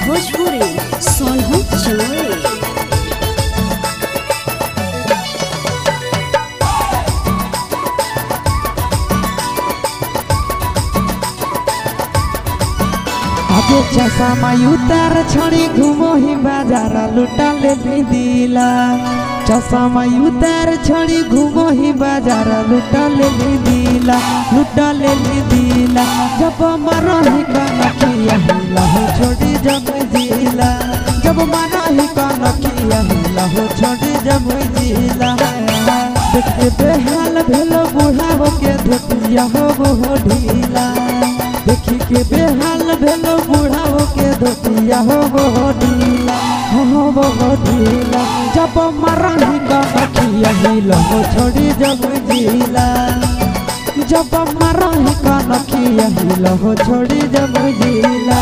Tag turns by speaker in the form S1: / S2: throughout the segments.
S1: भोजपुरी सोनू चोरे।
S2: आगे चश्मा उतार छोड़ी घूमो ही बाजार लुटा ले दिला। चश्मा उतार छोड़ी घूमो ही बाजार लुटा ले दिला, लुटा ले दिला। जब मारो ही कनखिया हिला हो छोड़ी जब जिला, जब मारो ही कनखिया हिला हो छोड़ी जब जिला। देखते बेहाल भेलो बूढ़ा हो के धोतिया हो ढीला, देखी के बेहाल भेलो बूढ़ा हो के धोतिया हो ढीला, हो ढीला। जब मरही कनखिया हिला हो छोड़ी जब जिला, जब मरही कनखिया हिला हो छोड़ी जब जिला।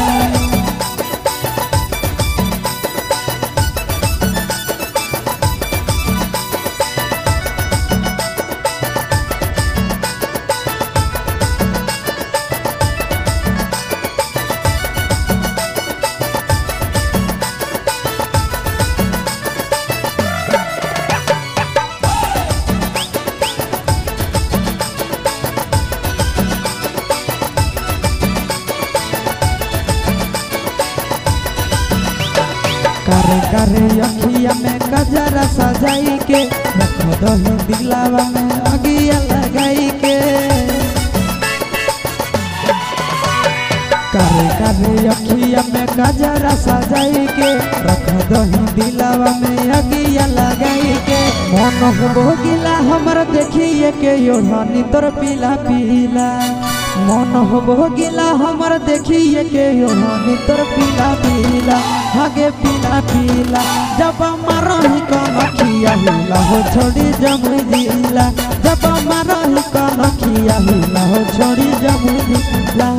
S2: करे करे अखिया में गजरा सजाई के, रख दही दिलावा में अगिया लगाई के। करे करे अखिया में गजरा सजाई के, रख दही दिलावा में अगिया लगाई के। मन हो गिला हमर देखिए के योढ़नी तोर पीला पीला, मन हो गिला हमर देखिए के योढ़नी तोर पीला पीला, आगे पीला पीला। जब मारही कनखिया हिला हो छोड़ी जब जिला, जब मारही कनखिया हिला हो छोड़ी जब जिला।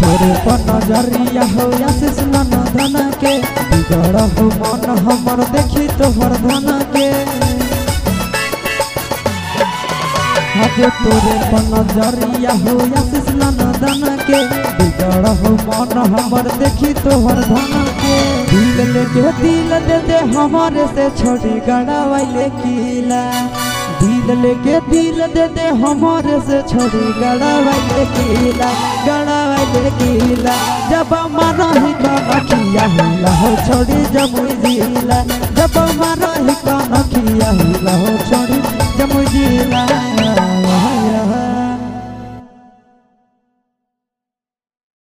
S2: तोरे पर नजरिया हो आशीष मन धन के, बिगड़ हो मन हमर देखी तोहर धन के। आगे तोरे पर नजरिया हो आशीष मन धन के, बिगड़ हो मन हमर देखी तोहर धन के। दिल लेके दिल दे दे हमारे से छोड़ी गड़ावाइले किला, दिल लेके दिल दे दे हमारे से छोड़ी गड़ावाइले किला, गड़ावाइले किला। जब मारही कनखिया हिला हो छोड़ी जब जिला, जब मारही कनखिया हिला हो छोड़ी जब जिला।